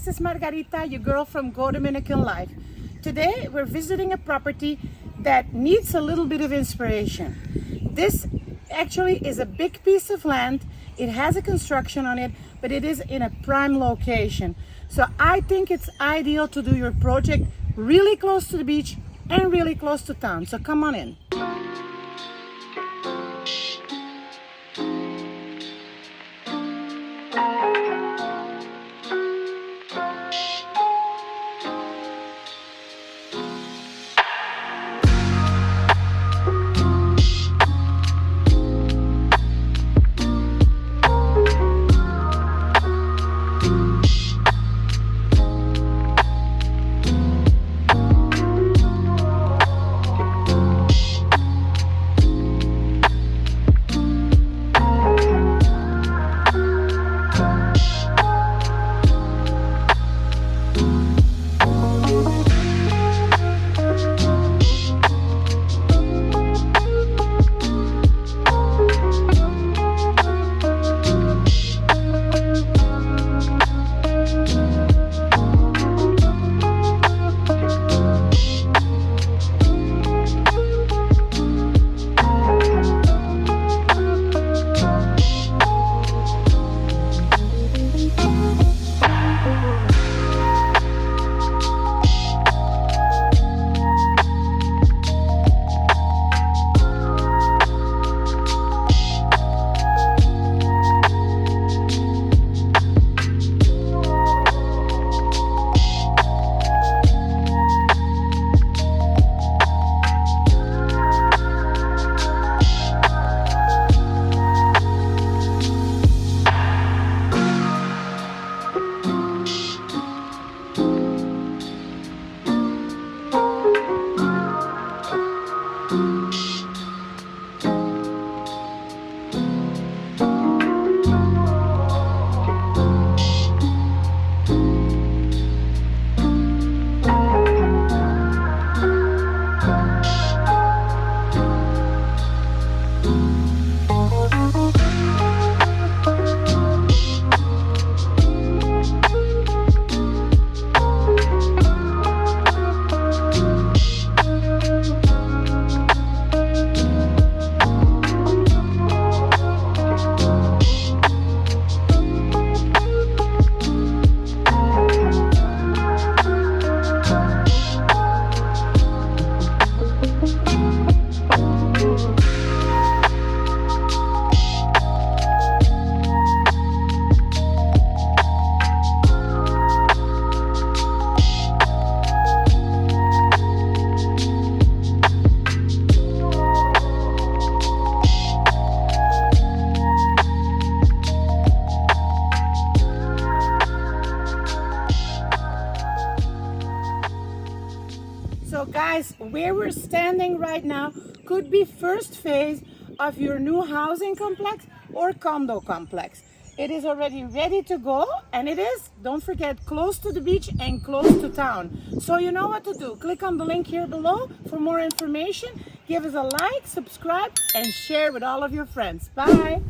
this is Margarita, your girl from Go Dominican Life. Today we're visiting a property that needs a little bit of inspiration. This actually is a big piece of land. It has a construction on it, but it is in a prime location. So I think it's ideal to do your project really close to the beach and really close to town. So come on in. So guys, where we're standing right now could be first phase of your new housing complex or condo complex. It is already ready to go, and it is, don't forget, close to the beach and close to town. So you know what to do. Click on the link here below for more information. Give us a like, subscribe, and share with all of your friends. Bye.